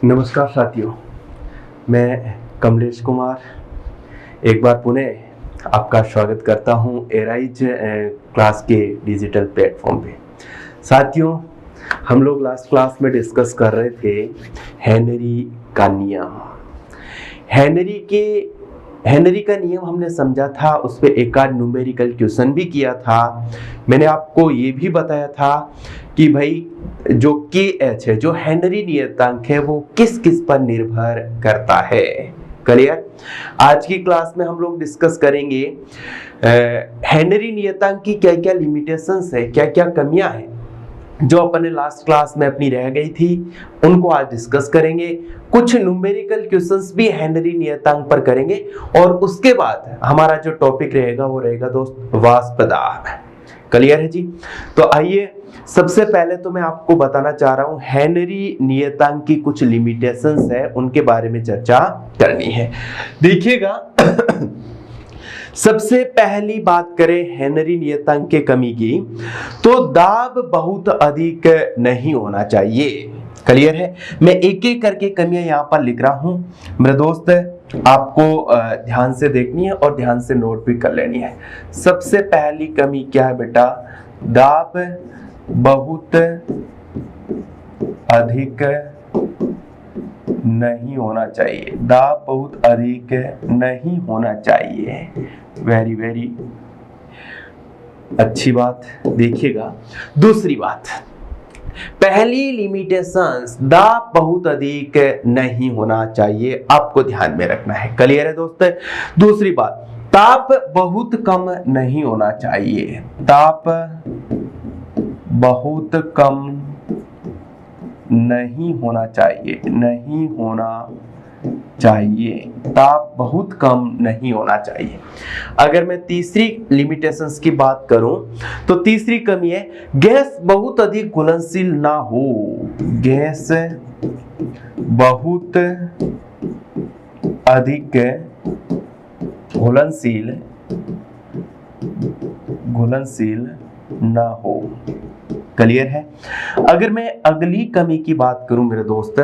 नमस्कार साथियों, मैं कमलेश कुमार एक बार पुनः आपका स्वागत करता हूं एराइज क्लास के डिजिटल प्लेटफॉर्म पे। साथियों, हम लोग लास्ट क्लास में डिस्कस कर रहे थे हेनरी का नियम। हेनरी का नियम हमने समझा था, उस पर एक आध न्यूमेरिकल क्वेश्चन भी किया था। मैंने आपको ये भी बताया था कि भाई जो KH है, जो हेनरी नियतांक है, वो किस किस पर निर्भर करता है। क्लियर? आज की क्लास में हम लोग डिस्कस करेंगे हेनरी नियतांक की क्या क्या लिमिटेशंस है, क्या क्या कमियां हैं जो अपने लास्ट क्लास में अपनी रह गई थी, उनको आज डिस्कस करेंगे। कुछ न्यूमेरिकल क्वेश्चंस भी हेनरी नियतांक पर करेंगे और उसके बाद हमारा जो टॉपिक रहेगा वो रहेगा दोस्त वाष्प दाब। क्लियर है जी? तो आइए, सबसे पहले तो मैं आपको बताना चाह रहा हूं हेनरी नियतांक की कुछ लिमिटेशंस है, उनके बारे में चर्चा करनी है। देखिएगा सबसे पहली बात करें हेनरी नियतांक के कमी की, तो दाब बहुत अधिक नहीं होना चाहिए। क्लियर है? मैं एक एक करके कमियां यहां पर लिख रहा हूं मेरे दोस्त, आपको ध्यान से देखनी है और ध्यान से नोट भी कर लेनी है। सबसे पहली कमी क्या है बेटा? दाब बहुत अधिक नहीं होना चाहिए। दाब बहुत अधिक नहीं होना चाहिए। वेरी वेरी अच्छी बात। देखिएगा दूसरी बात, पहली लिमिटेशंस दाब बहुत अधिक नहीं होना चाहिए, आपको ध्यान में रखना है। क्लियर है दोस्त? दूसरी बात, ताप बहुत कम नहीं होना चाहिए। ताप बहुत कम नहीं होना चाहिए, नहीं होना चाहिए। ताप बहुत कम नहीं होना चाहिए। अगर मैं तीसरी लिमिटेशंस की बात करूं तो तीसरी कमी है गैस बहुत अधिक घुलनशील ना हो। गैस बहुत अधिक घुलनशील ना हो। क्लियर है? अगर मैं अगली कमी की बात करूं मेरे दोस्त,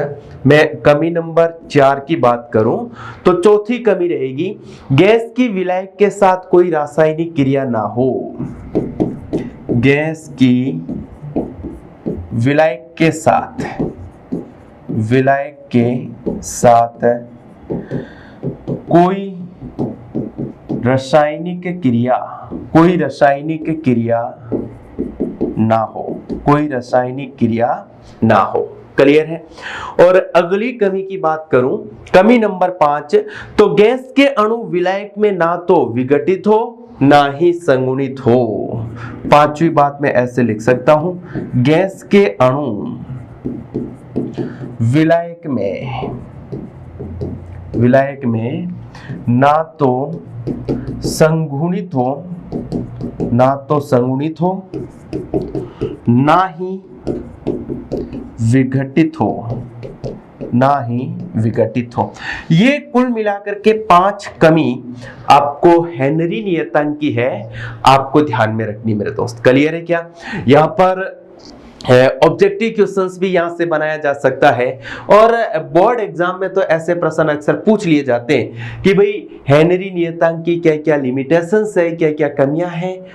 मैं कमी नंबर 4 की बात करूं तो चौथी कमी रहेगी गैस की विलायक के साथ कोई रासायनिक क्रिया ना हो। गैस की विलायक के साथ कोई रासायनिक क्रिया ना हो। कोई रासायनिक क्रिया ना हो। क्लियर है? और अगली कमी की बात करूं, कमी नंबर 5, तो गैस के अणु विलायक में ना तो विघटित हो ना ही संगुणित हो। पांचवी बात मैं ऐसे लिख सकता हूं, गैस के अणु विलायक में ना तो संगुणित हो, ना ही विघटित हो। ये कुल मिलाकर के 5 कमी आपको हेनरी नियतांक की है, आपको ध्यान में रखनी मेरे दोस्त। क्लियर है क्या? यहाँ पर ऑब्जेक्टिव क्वेश्चंस भी यहां से बनाया जा सकता है और बोर्ड एग्जाम में तो ऐसे प्रश्न अक्सर पूछ लिए जाते हैं कि भाई हेनरी नियतांक की क्या क्या लिमिटेशंस है, क्या क्या कमियां हैं,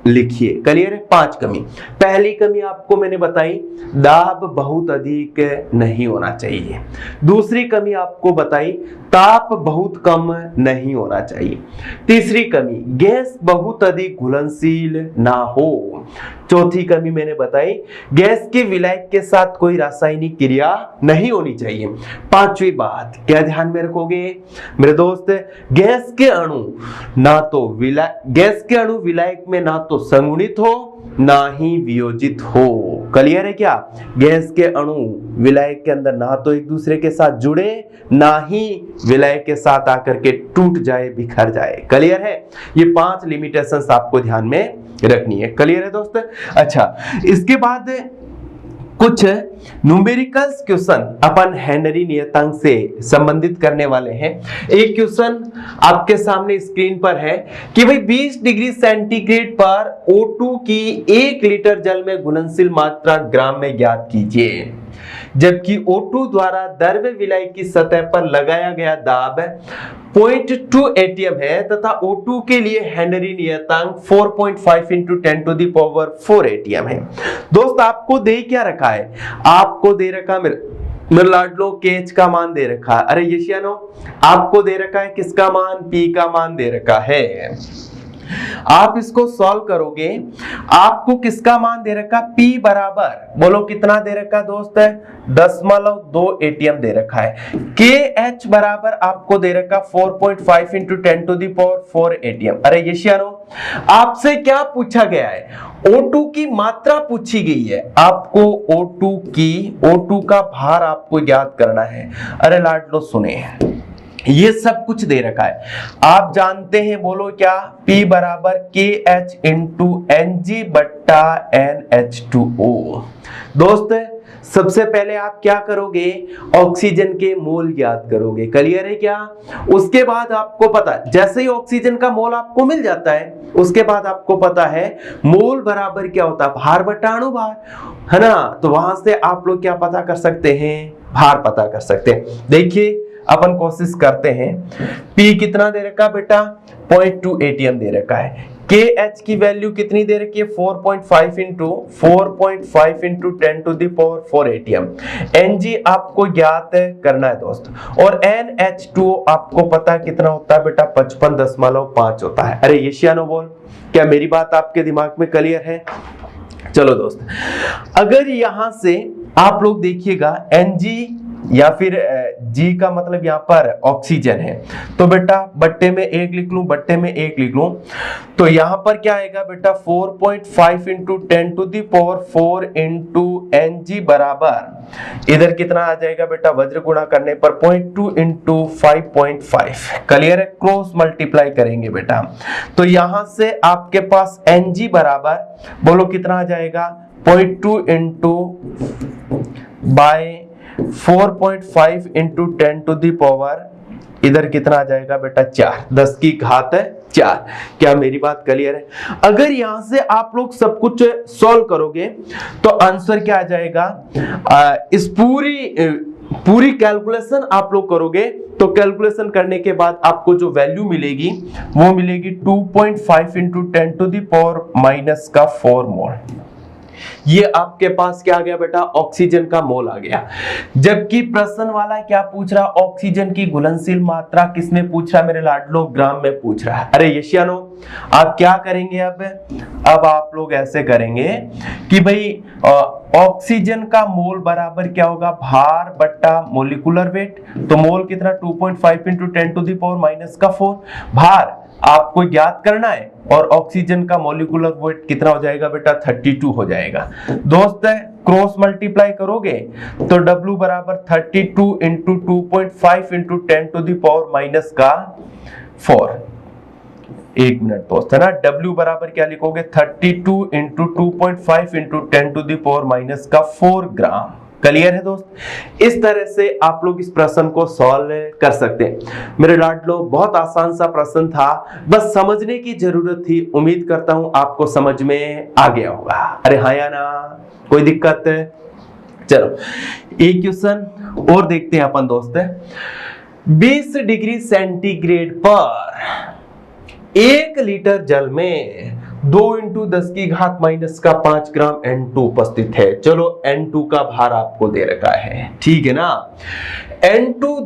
लिखिए। क्लियर है? 5 कमी। पहली कमी आपको मैंने बताई, दाब बहुत अधिक नहीं होना चाहिए। दूसरी कमी आपको बताई, ताप बहुत कम नहीं होना चाहिए। तीसरी कमी, गैस बहुत अधिक घुलनशील ना हो। चौथी कमी मैंने बताई, गैस के विलायक के साथ कोई रासायनिक क्रिया नहीं होनी चाहिए। पांचवी बात क्या ध्यान में रखोगे मेरे दोस्त? गैस के अणु विलायक में ना तो संगुणित हो ना ही वियोजित हो। क्लियर है क्या? गैस के अणु विलायक के अंदर ना तो एक दूसरे के साथ जुड़े, ना ही विलायक के साथ आकर के टूट जाए, बिखर जाए। क्लियर है? ये 5 लिमिटेशंस आपको ध्यान में रखनी है। क्लियर है दोस्त? अच्छा, इसके बाद कुछ न्यूमेरिकल्स क्वेश्चन अपन हेनरी नियतांक से संबंधित करने वाले हैं। एक क्वेश्चन आपके सामने स्क्रीन पर है कि भाई 20 डिग्री सेंटीग्रेड पर O2 की 1 लीटर जल में घुलनशील मात्रा ग्राम में ज्ञात कीजिए। जबकि O2 द्वारा द्रव्य विलय की सतह पर लगाया गया दाब 0.2 एटीएम है तथा O2 के लिए हेनरी नियतांक 4.5 into 10 to the power 4 atm है। दोस्त आपको दे क्या रखा है, आपको दे रखा मेरे लाडलो केच का मान दे रखा है। अरे यशियानो आपको दे रखा है किसका मान, पी का मान दे रखा है। आप इसको सॉल्व करोगे, आपको किसका मान दे रखा, P बराबर बोलो कितना दे रखा दोस्त है 0.2 एटीएम दे रखा है। KH बराबर आपको दे रखा 4.5 into 10 to the power 4 atm. अरे यशियानो आपसे क्या पूछा गया है, O2 की मात्रा पूछी गई है, आपको O2 का भार आपको याद करना है। अरे लाडलो सुने, ये सब कुछ दे रखा है, आप जानते हैं, बोलो क्या, P बराबर KH इंटू NG बट्टा NH2O। दोस्त सबसे पहले आप क्या करोगे, ऑक्सीजन के मोल याद करोगे, क्लियर है क्या। उसके बाद आपको पता, जैसे ही ऑक्सीजन का मोल आपको मिल जाता है उसके बाद आपको पता है मोल बराबर क्या होता है, भार बटा अणुभार, है ना। तो वहां से आप लोग क्या पता कर सकते हैं, भार पता कर सकते हैं। देखिए अपन कोशिश करते हैं, P कितना दे रखा बेटा 0.2 एटीएम दे रखा है, KH की वैल्यू कितनी दे रखी है 4.5 into 10 to the power 4 atm. Ng आपको ज्ञात करना है दोस्त, और NH2O आपको पता कितना होता है बेटा 55.5 होता है। अरे यशियानो बोल, क्या मेरी बात आपके दिमाग में क्लियर है। चलो दोस्त, अगर यहां से आप लोग देखिएगा Ng या फिर G का मतलब यहाँ पर ऑक्सीजन है, तो बेटा बट्टे में 1 लिख लूं, बट्टे में 1 लिख लूं, तो यहाँ पर क्या आएगा बेटा 4.5 into 10 to the power 4 into Ng बराबर इधर कितना आ जाएगा बेटा, वज्र गुणा करने पर 0.2 इंटू 5.5, क्लियर है, क्रॉस मल्टीप्लाई करेंगे बेटा, तो यहां से आपके पास Ng बराबर बोलो कितना आ जाएगा 0.2 into by 4.5 into 10 to the power इधर कितना आ जाएगा बेटा 4, 10 की घात है 4। क्या मेरी बात क्लियर है। अगर यहां से आप लोग सब कुछ सॉल्व करोगे तो आंसर क्या आ जाएगा, इस पूरी कैलकुलेशन आप लोग करोगे तो कैलकुलेशन करने के बाद आपको जो वैल्यू मिलेगी वो मिलेगी 2.5 into 10 to the power minus का 4 मोल। ये आपके पास क्या आ गया बेटा, ऑक्सीजन का मोल आ गया। जबकि प्रश्न वाला क्या पूछ रहा, ऑक्सीजन की घुलनशील मात्रा किसमें पूछ रहा, मेरे लाडलो ग्राम में पूछ रहा है। अरे यशियानो आप क्या करेंगे, अब आप लोग ऐसे करेंगे कि भाई ऑक्सीजन का मोल बराबर क्या होगा, भार बट्टा मोलिकुलर वेट, तो मोल कितना 2.5 into 10 to the power minus का 4, भार आपको ज्ञात करना है, और ऑक्सीजन का मोलिकुलर वेट कितना हो जाएगा बेटा 32 हो जाएगा। दोस्त क्रॉस मल्टीप्लाई करोगे तो W बराबर 32 into 2.5 into 10 to the power minus का 4। एक मिनट दोस्त, है ना, W बराबर क्या लिखोगे 32 into 2.5 into 10 to the power minus का 4 ग्राम। क्लियर है दोस्त, इस तरह से आप लोग इस प्रश्न को सॉल्व कर सकते हैं। मेरे लाडलो बहुत आसान सा प्रश्न था, बस समझने की जरूरत थी। उम्मीद करता हूं आपको समझ में आ गया होगा। अरे हाँ या ना, कोई दिक्कत है। चलो एक क्वेश्चन और देखते हैं अपन दोस्त। 20 डिग्री सेंटीग्रेड पर 1 लीटर जल में 2 इंटू 10 की घात माइनस का 5 ग्राम N2 उपस्थित है। चलो N2 का भार आपको दे रखा है, ठीक है ना। N2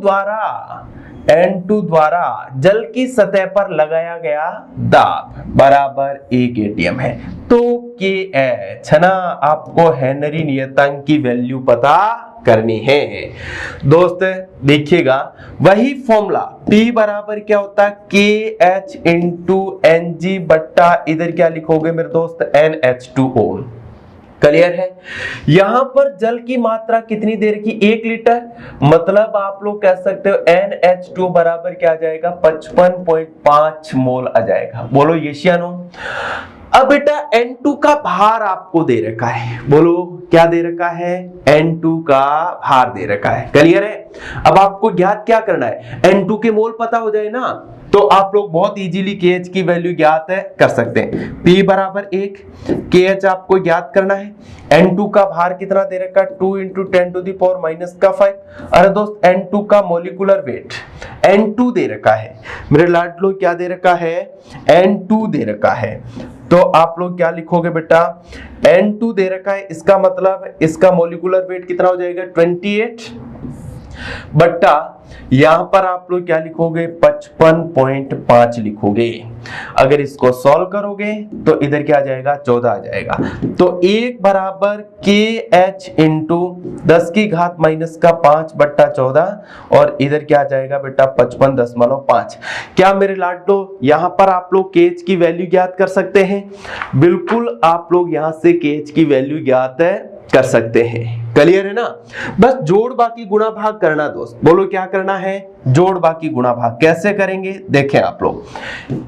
द्वारा जल की सतह पर लगाया गया दाब बराबर 1 एटीएम है। तो KH है ना, आपको हेनरी नियतांक की वैल्यू पता करनी है। दोस्त देखिएगा वही फॉर्मूला P बराबर क्या होता है KH इंटू Ng बट्टा इधर क्या लिखोगे मेरे दोस्त NH2O। क्लियर है। यहां पर जल की मात्रा कितनी देर की 1 लीटर, मतलब आप लोग कह सकते हो NH2 बराबर क्या आ जाएगा 55.5 मोल आ जाएगा। बोलो यशियानो। अब बेटा N2 का भार आपको दे रखा है, बोलो क्या दे रखा है, N2 का भार दे रखा है, क्लियर है। अब आपको ज्ञात क्या करना है, N2 के मोल पता हो जाए ना तो आप लोग बहुत इजीली KH की वैल्यू ज्ञात है कर सकते हैं। P बराबर 1, KH आपको ज्ञात करना है। N2 का भार कितना दे रखा है, 2 × 10⁻⁵। अरे दोस्त N2 का मोलिकुलर वेट N2 दे रखा है, मेरे लाडलो क्या दे रखा है, N2 दे रखा है। तो आप लोग क्या लिखोगे बेटा, N2 दे रखा है, इसका मतलब इसका मोलिकुलर वेट कितना हो जाएगा 28 बट्टा यहां पर आप लोग क्या लिखोगे 55.5 लिखोगे। अगर इसको सॉल्व करोगे तो इधर क्या आ जाएगा 14 आ जाएगा। तो 1 बराबर KH इंटू 10⁻⁻5 बट्टा 14 और इधर क्या आ जाएगा बेटा 55.5। क्या मेरे लाडलो यहां पर आप लोग KH की वैल्यू ज्ञात कर सकते हैं, बिल्कुल आप लोग यहां से KH की वैल्यू ज्ञात कर सकते हैं, क्लियर है ना। बस जोड़ बाकी गुणा भाग करना दोस्त, बोलो क्या करना है, जोड़ बाकी गुणा भाग। कैसे करेंगे देखें आप लोग,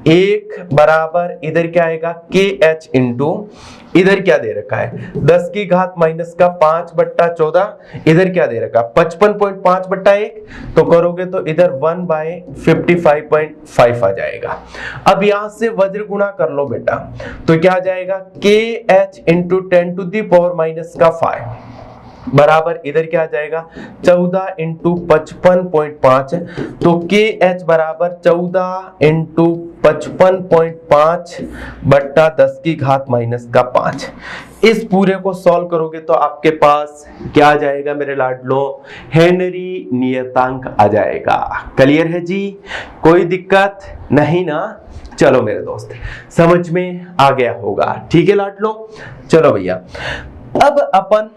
1 बराबर इधर क्या आएगा KH इंटू इधर क्या दे रखा है 10⁻⁻5 बट्टा 14, इधर क्या दे रखा 55.5 बट्टा 1, तो करोगे तो इधर 1/55.5 आ जाएगा। अब यहां से वज्र गुणा कर लो बेटा, तो क्या आ जाएगा KH इंटू 10⁻⁻5 बराबर इधर क्या आ जाएगा 14 × 55.5, तो KH बराबर 14 × 55.5 बट्टा 10⁻⁻5। इस पूरे को सॉल्व करोगे तो आपके पास क्या आ जाएगा मेरे लाडलो, हेनरी नियतांक आ जाएगा। क्लियर है जी, कोई दिक्कत नहीं ना। चलो मेरे दोस्त समझ में आ गया होगा, ठीक है लाडलो। चलो भैया अब अपन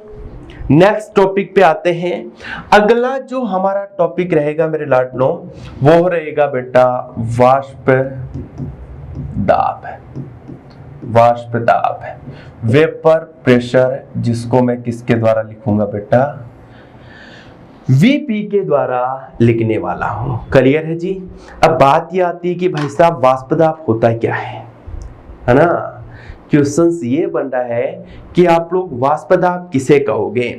नेक्स्ट टॉपिक पे आते हैं। अगला जो हमारा टॉपिक रहेगा मेरे लाडलो वो रहेगा बेटा वाष्प दाब। वाष्प दाब, वेपर प्रेशर, जिसको मैं किसके द्वारा लिखूंगा बेटा, VP के द्वारा लिखने वाला हूं। क्लियर है जी। अब बात ये आती है कि भाई साहब वाष्प दाब होता क्या है ना। क्वेश्चंस ये बन रहा है कि आप लोग वाष्प दाब किसे कहोगे,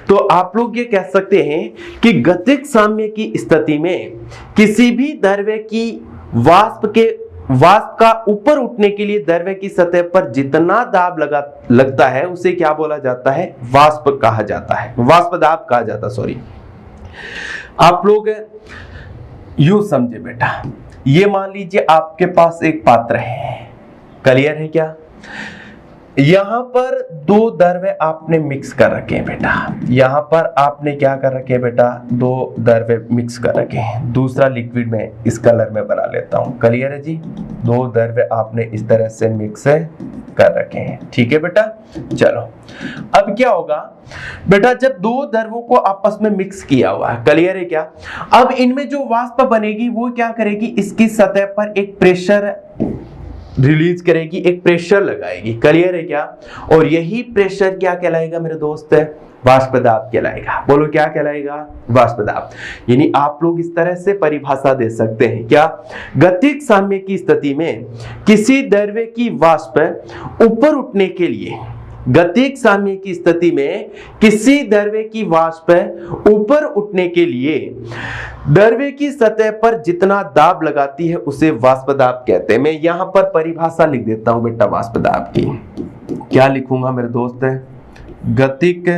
तो आप लोग ये कह सकते हैं कि गतिज साम्य की स्थिति में किसी भी द्रव्य की वाष्प का ऊपर उठने के लिए द्रव्य की सतह पर जितना दाब लगता है उसे क्या बोला जाता है, वाष्प कहा जाता है, वाष्प दाब कहा जाता है। सॉरी, आप लोग यूं समझे बेटा, ये मान लीजिए आपके पास एक पात्र है, क्लियर है क्या, यहां पर दो द्रव्य आपने मिक्स कर रखे हैं बेटा, यहां पर आपने क्या कर रखे हैं बेटा, दो द्रव्य मिक्स कर रखे हैं। दूसरा लिक्विड में इस कलर में बना लेता हूं, क्लियर है जी। दो द्रव्य आपने इस तरह से मिक्स कर रखे हैं, ठीक है बेटा। चलो अब क्या होगा बेटा, जब दो द्रव्यों को आपस में मिक्स किया हुआ है, क्लियर है क्या, अब इनमें जो वाष्प बनेगी वो क्या करेगी, इसकी सतह पर एक प्रेशर रिलीज करेगी, एक प्रेशर लगाएगी, क्लियर है क्या। और यही प्रेशर क्या कहलाएगा मेरे दोस्त, वाष्प दाब कहलाएगा। बोलो क्या कहलाएगा, वाष्प दाब। यानी आप लोग इस तरह से परिभाषा दे सकते हैं क्या, गतिज साम्य की स्थिति में किसी द्रव्य की वाष्प ऊपर उठने के लिए, गतिज साम्य की स्थिति में किसी द्रव्य की वाष्प ऊपर उठने के लिए द्रव्य की सतह पर जितना दाब लगाती है उसे वाष्प दाब कहते हैं। मैं यहां पर परिभाषा लिख देता हूं बेटा वाष्प दाब की, क्या लिखूंगा मेरे दोस्त, गतिज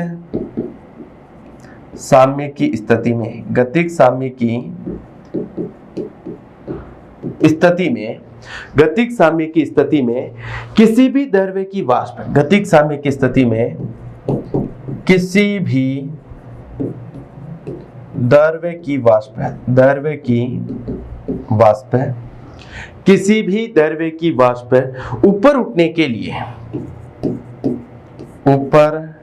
साम्य की स्थिति में, गतिज साम्य की स्थिति में, गतिज साम्य की स्थिति में किसी भी द्रव्य की वाष्प, गतिज साम्य की स्थिति में किसी भी द्रव्य की वाष्प, द्रव्य की वाष्प, किसी भी द्रव्य की वाष्प ऊपर उठने के लिए, ऊपर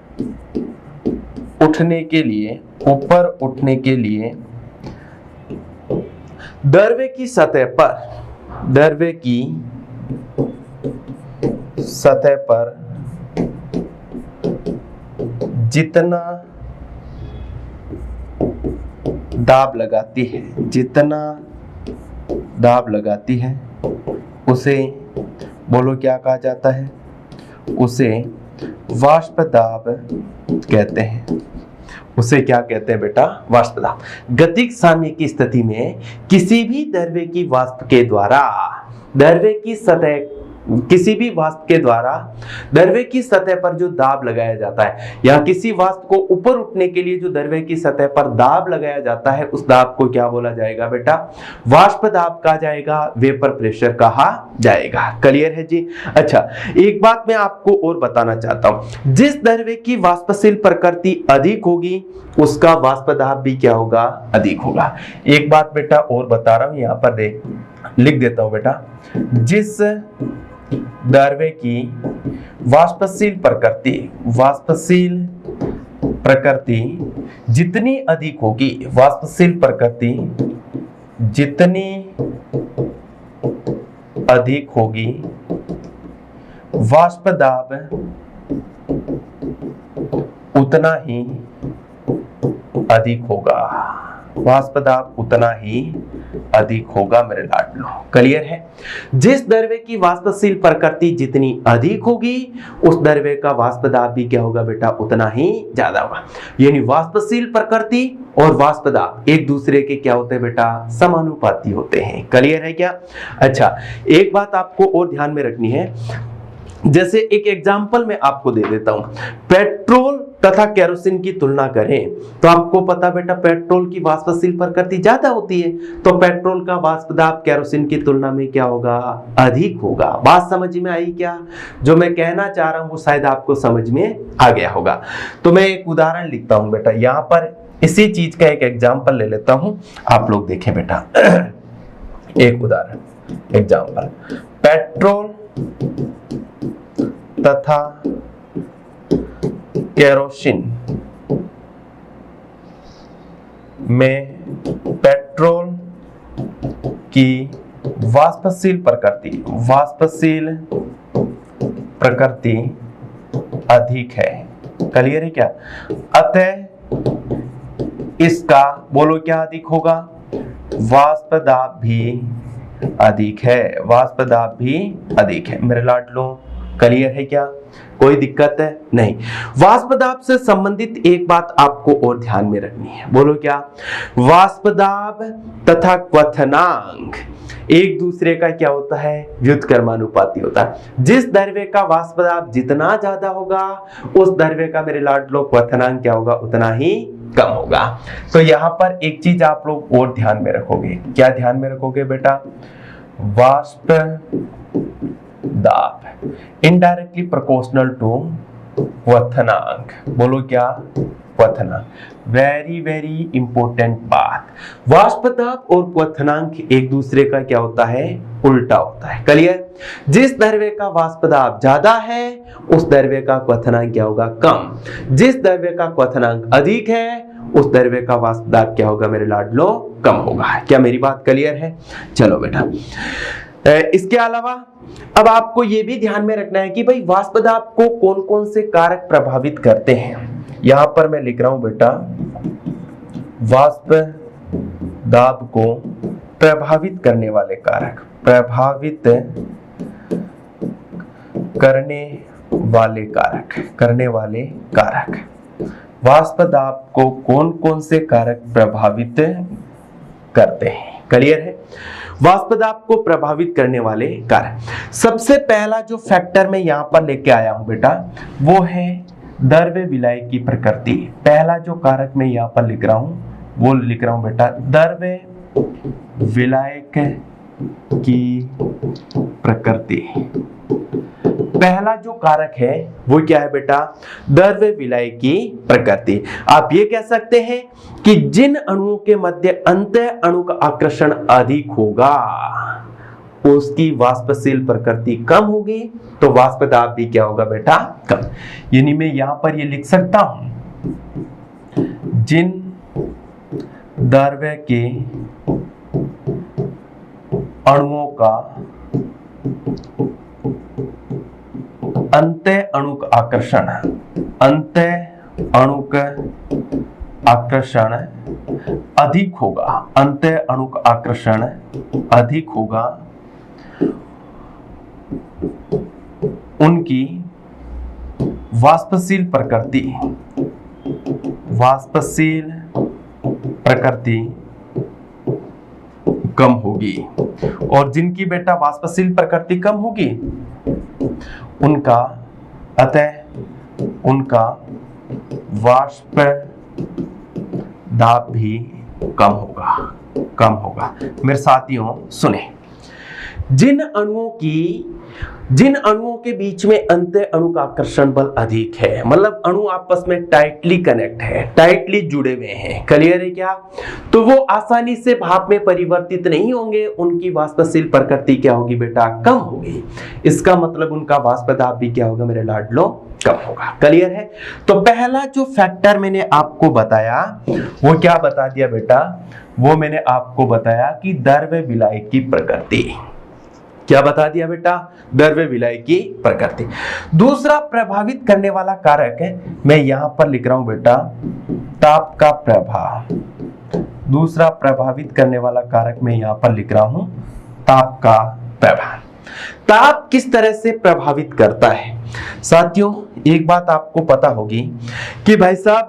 उठने के लिए, ऊपर उठने के लिए द्रव्य की सतह पर, द्रव्य की सतह पर जितना दाब लगाती है, जितना दाब लगाती है उसे बोलो क्या कहा जाता है, उसे वाष्प दाब कहते हैं। उसे क्या कहते हैं बेटा? वाष्प दाब। गतिक साम्य की स्थिति में किसी भी द्रव्य की वाष्प के द्वारा द्रव्य की सतह किसी भी वाष्प के द्वारा द्रव्य की सतह पर जो दाब लगाया जाता है, या किसी वाष्प को ऊपर उठने के लिए जो द्रव्य की सतह पर दाब लगाया जाता है, उस दाब को क्या बोला जाएगा बेटा? वाष्प दाब कहा जाएगा, वेपर प्रेशर कहा जाएगा। क्लियर है जी? अच्छा, एक बात मैं आपको और बताना चाहता हूं, जिस द्रव्य की वाष्पशील प्रकृति अधिक होगी उसका वाष्प दाब भी क्या होगा? अधिक होगा। एक बात बेटा और बता रहा हूं, यहां पर देख लिख देता हूं बेटा, जिस द्रव्य की वाष्पशील प्रकृति जितनी अधिक होगी, वाष्पशील प्रकृति जितनी अधिक होगी, वाष्प दाब उतना ही अधिक होगा। वाष्प दाब उतना ही अधिक होगा मेरे लाडलो। क्लियर है? जिस द्रव्य की वाष्पशील प्रकृति जितनी अधिक होगी, उस द्रव्य का वाष्प दाब भी क्या होगा बेटा? उतना ही ज्यादा होगा। यानी वाष्पशील प्रकृति और वाष्प दाब एक दूसरे के क्या होते हैं बेटा? समानुपाती होते हैं। क्लियर है क्या? अच्छा, एक बात आपको और ध्यान में रखनी है, जैसे एक एग्जाम्पल मैं आपको दे देता हूं, पेट्रोल तथा केरोसिन की तुलना करें तो आपको पता बेटा पेट्रोल की वाष्पशील प्रकृति ज्यादा होती है, तो पेट्रोल का वाष्प दाब केरोसिन की तुलना में क्या होगा? अधिक होगा। बात समझ में आई क्या? जो मैं कहना चाह रहा हूं वो शायद आपको समझ में आ गया होगा। तो मैं एक उदाहरण लिखता हूं बेटा, यहां पर इसी चीज का एक एग्जाम्पल ले लेता हूं, आप लोग देखें बेटा। एक उदाहरण एग्जाम्पल, पेट्रोल तथा केरोसिन में पेट्रोल की वाष्पशील प्रकृति अधिक है। क्लियर है क्या? अतः इसका बोलो क्या अधिक होगा? वाष्प दाब भी अधिक है। वाष्प दाब भी अधिक है मेरे लाडलो। क्लियर है क्या? कोई दिक्कत है? नहीं। वाष्प दाब से संबंधित एक बात आपको और ध्यान में रखनी है, बोलो क्या? वाष्प दाब तथा क्वथनांक एक दूसरे का क्या होता है? व्युत्क्रमानुपाती होता है। जिस द्रव्य का वाष्प दाब जितना ज्यादा होगा, उस द्रव्य का मेरे लाडलो क्वथनांक क्या होगा? उतना ही कम होगा। तो यहां पर एक चीज आप लोग और ध्यान में रखोगे, क्या ध्यान में रखोगे बेटा? वाष्प दाब इनडायरेक्टली प्रोपोर्शनल टू क्वथनांक। बोलो क्या? क्वथनांक। वेरी वेरी इंपॉर्टेंट बात, वाष्प दाब और क्वथनांक एक दूसरे का क्या होता है? उल्टा होता है। क्लियर? जिस द्रव्य का वाष्प दाब ज्यादा है, उस द्रव्य का क्वथनांक क्या होगा? कम। जिस द्रव्य का क्वथनांक अधिक है, उस द्रव्य का वाष्प दाब क्या होगा मेरे लाडलो? कम होगा। क्या मेरी बात क्लियर है? चलो बेटा, इसके अलावा अब आपको यह भी ध्यान में रखना है कि भाई वाष्प दाब को कौन कौन से कारक प्रभावित करते हैं। यहां पर मैं लिख रहा हूं बेटा, वाष्प दाब को प्रभावित करने वाले कारक, प्रभावित करने वाले कारक। वाष्प दाब को कौन कौन से कारक प्रभावित करते हैं? क्लियर है? वाष्प दाब को प्रभावित करने वाले कारक, सबसे पहला जो फैक्टर मैं यहां पर लेके आया हूं बेटा, वो है द्रव्य विलय की प्रकृति। पहला जो कारक मैं यहां पर लिख रहा हूं, वो लिख रहा हूं बेटा द्रव्य विलय की प्रकृति। पहला जो कारक है वो क्या है बेटा? द्रव्य विलय की प्रकृति। आप ये कह सकते हैं कि जिन अणुओं के मध्य अंतः अणु का आकर्षण अधिक होगा, उसकी वाष्पशील प्रकृति कम होगी, तो वाष्प दाब भी क्या होगा बेटा? कम। यानी मैं यहां पर ये लिख सकता हूं, जिन द्रव्य के अणुओं का अंतः अणुक आकर्षण, अंतः अणुक आकर्षण अधिक होगा, अंतः अणुक आकर्षण अधिक होगा, उनकी वाष्पशील प्रकृति, वाष्पशील प्रकृति कम होगी। और जिनकी बेटा वाष्पशील प्रकृति कम होगी उनका वाष्प दाब भी कम होगा। मेरे साथियों सुने, जिन अणुओं के बीच में अंतः अणु का आकर्षण बल अधिक है, मतलब अणु आपस में टाइटली कनेक्ट है, टाइटली जुड़े हुए हैं, क्लियर है क्या, तो वो आसानी से भाप में परिवर्तित नहीं होंगे, उनकी वाष्पशील प्रकृति क्या होगी बेटा, कम होगी। इसका मतलब उनका वाष्प दाब भी क्या होगा मेरे लाडलो, कम होगा। क्लियर है। तो पहला जो फैक्टर मैंने आपको बताया वो क्या बता दिया बेटा, वो मैंने आपको बताया कि द्रव्य विलय की प्रकृति। क्या बता दिया बेटा, द्रव्य विलय की प्रकृति। दूसरा प्रभावित करने वाला कारक है, मैं यहां पर लिख रहा हूं बेटा ताप का प्रभाव। दूसरा प्रभावित करने वाला कारक मैं यहां पर लिख रहा हूं ताप का प्रभाव। ताप किस तरह से प्रभावित करता है साथियों, एक बात आपको पता होगी कि भाई साहब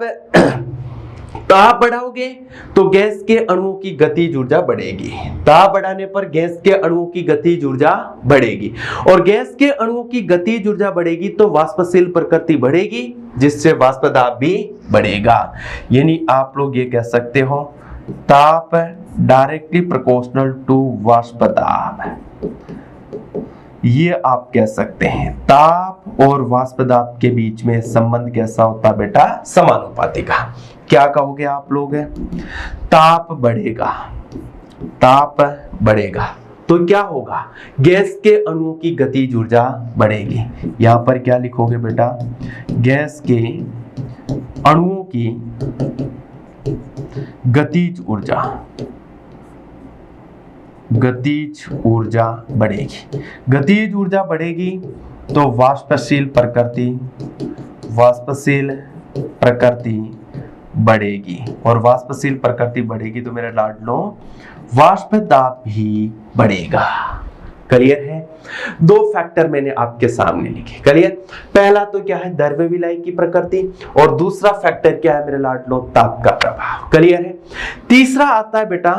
ताप बढ़ाओगे तो गैस के अणुओं की गतिज ऊर्जा बढ़ेगी, ताप बढ़ाने पर गैस के अणुओं की गतिज ऊर्जा बढ़ेगी, और गैस के अणुओं की गतिज ऊर्जा बढ़ेगी तो वाष्पशील प्रकृति बढ़ेगी, जिससे वाष्प दाब भी बढ़ेगा। यानी आप लोग ये कह सकते हो ताप डायरेक्टली प्रोपोर्शनल टू वाष्प दाब, ये आप कह सकते हैं। ताप और वाष्प दाब के बीच में संबंध कैसा होता है बेटा, समानुपाती का। क्या कहोगे आप लोग, ताप बढ़ेगा तो क्या होगा, गैस के अणुओं की गतिज ऊर्जा बढ़ेगी। यहां पर क्या लिखोगे बेटा, गैस के अणुओं की गतिज ऊर्जा बढ़ेगी। गतिज ऊर्जा बढ़ेगी तो वाष्पशील प्रकृति बढ़ेगी, और वाष्पशील प्रकृति बढ़ेगी तो मेरे लाडलो वाष्प दाब भी बढ़ेगा। क्लियर है। दो फैक्टर मैंने आपके सामने लिखे, क्लियर। पहला तो क्या है, द्रव्य विलय की प्रकृति, और दूसरा फैक्टर क्या है मेरे लाडलो, ताप का प्रभाव। क्लियर है। तीसरा आता है बेटा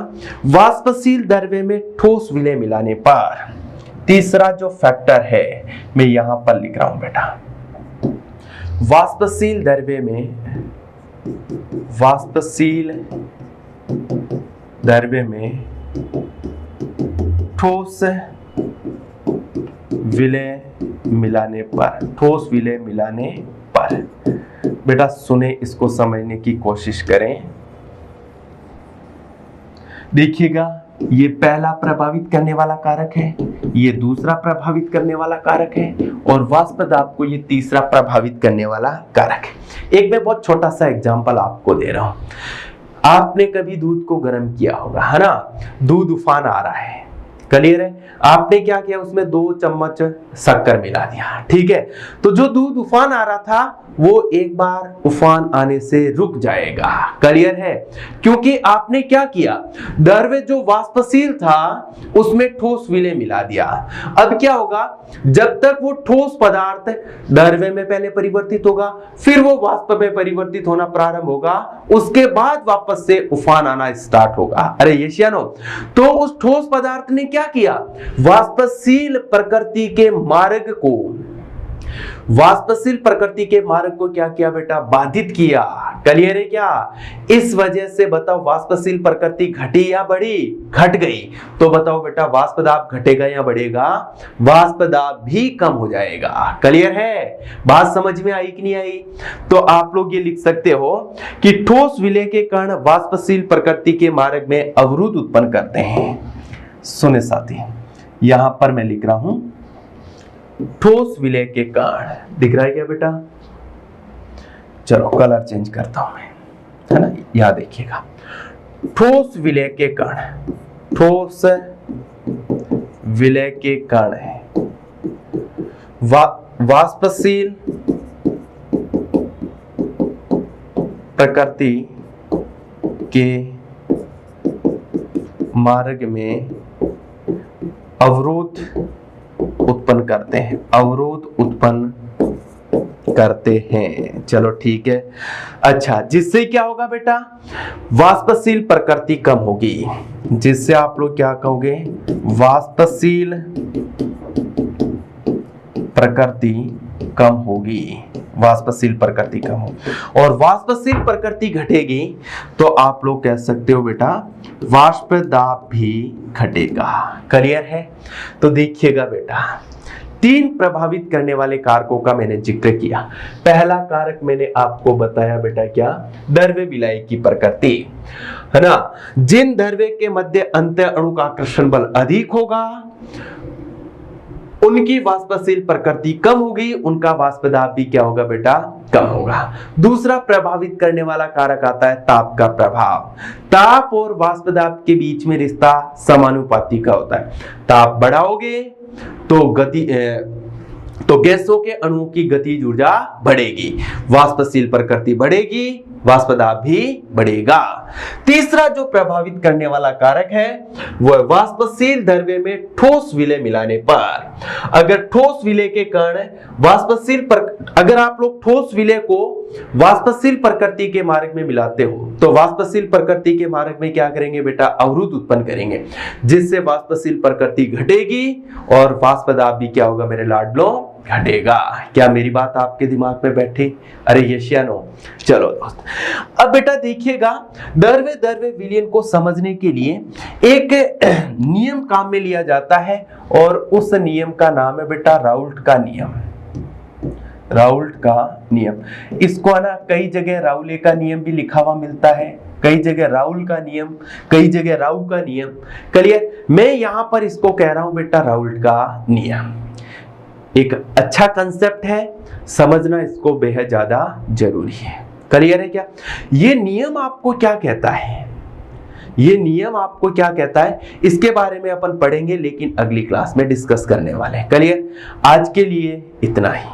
वाष्पशील द्रव्य में ठोस विलय मिलाने पर। तीसरा जो फैक्टर है मैं यहां पर लिख रहा हूं बेटा, वाष्पशील द्रव्य में ठोस विलय मिलाने पर। बेटा सुने, इसको समझने की कोशिश करें। देखिएगा, ये पहला प्रभावित करने वाला कारक है, ये दूसरा प्रभावित करने वाला कारक है, और वाष्प दाब को ये तीसरा प्रभावित करने वाला कारक है। एक मैं बहुत छोटा सा एग्जांपल आपको दे रहा हूं। आपने कभी दूध को गर्म किया होगा, है ना, दूध उफान आ रहा है, क्लियर है। आपने क्या किया, उसमें 2 चम्मच शक्कर मिला दिया, ठीक है। तो जो दूध उफान आ रहा था वो एक बार उफान आने से रुक जाएगा, क्लियर है, क्योंकि आपने क्या किया, द्रव्य जो वाष्पशील था उसमें ठोस विलय मिला दिया। अब क्या होगा, जब तक वो ठोस पदार्थ द्रव्य में पहले परिवर्तित होगा, फिर वो वाष्प में परिवर्तित होना प्रारंभ होगा, उसके बाद वापस से उफान आना स्टार्ट होगा। अरे यस या नो। तो उस ठोस पदार्थ ने क्या किया, वाष्पशील प्रकृति के मार्ग को क्या किया बेटा, बाधित किया। क्लियर है क्या। इस वजह से बताओ वाष्पशील प्रकृति घटी या बढ़ी, घट गई, तो बताओ बेटा वाष्प दाब घटेगा या बढ़ेगा, वाष्प दाब भी कम हो जाएगा। क्लियर है, बात समझ में आई कि नहीं आई। तो आप लोग ये लिख सकते हो कि ठोस विलय के कारण वाष्पशील प्रकृति के मार्ग में अवरोध उत्पन्न करते हैं। सुने साथी, यहां पर मैं लिख रहा हूं ठोस विलय के कारण। दिख रहा है क्या बेटा, चलो कलर चेंज करता हूं मैं, है ना। यहां देखिएगा, ठोस विलय के कारण, ठोस विलय के कारण है वाष्पशील प्रकृति के मार्ग में अवरोध उत्पन्न करते हैं, अवरोध उत्पन्न करते हैं। चलो ठीक है। अच्छा, जिससे क्या होगा बेटा, वाष्पशील प्रकृति कम होगी। जिससे आप लोग क्या कहोगे, वाष्पशील प्रकृति कम होगी। वाष्पशील प्रकृति कम हो और वाष्पशील प्रकृति घटेगी तो आप लोग कह सकते हो बेटा वाष्प दाब भी घटेगा। क्लियर है? तो देखिएगा बेटा, 3 प्रभावित करने वाले कारकों का मैंने जिक्र किया। पहला कारक मैंने आपको बताया बेटा क्या, द्रव्य विलय की प्रकृति, है ना। जिन द्रव्य के मध्य अंत अणु का आकर्षण बल अधिक होगा उनकी वाष्पशील प्रकृति कम होगी, उनका वाष्प दाब भी क्या होगा बेटा, कम होगा। दूसरा प्रभावित करने वाला कारक आता है ताप का प्रभाव। ताप और वाष्प दाब के बीच में रिश्ता समानुपाती का होता है। ताप बढ़ाओगे तो गैसों के अणुओं की गतिज ऊर्जा बढ़ेगी, वाष्पशील प्रकृति बढ़ेगी, वाष्प दाब भी बढ़ेगा। तीसरा जो प्रभावित करने वाला कारक है वह वाष्पशील द्रव्य में ठोस विलय मिलाने पर। अगर ठोस विलय के कारण अगर आप लोग ठोस विलय को वाष्पशील प्रकृति के मार्ग में मिलाते हो तो वाष्पशील प्रकृति के मार्ग में क्या करेंगे बेटा, अवरुद्ध उत्पन्न करेंगे, जिससे वाष्पशील प्रकृति घटेगी और वाष्प दाब भी क्या होगा मेरे लाडलो, घटेगा। क्या मेरी बात आपके दिमाग में बैठी? अरे यस या नो? चलो दोस्त, अब बेटा देखिएगा, द्रव्य विलयन को समझने के लिए एक नियम काम में लिया जाता है और उस नियम का नाम है बेटा राउल्ट का नियम। राउल्ट का नियम, इसको है ना कई जगह राउले का नियम भी लिखा हुआ मिलता है, कई जगह राउल का नियम, कई जगह राउ का नियम। क्लियर? मैं यहां पर इसको कह रहा हूं बेटा राउल्ट का नियम। एक अच्छा कंसेप्ट है, समझना इसको बेहद ज्यादा जरूरी है। क्लियर है क्या? ये नियम आपको क्या कहता है, ये नियम आपको क्या कहता है, इसके बारे में अपन पढ़ेंगे लेकिन अगली क्लास में डिस्कस करने वाले हैं। क्लियर? आज के लिए इतना ही।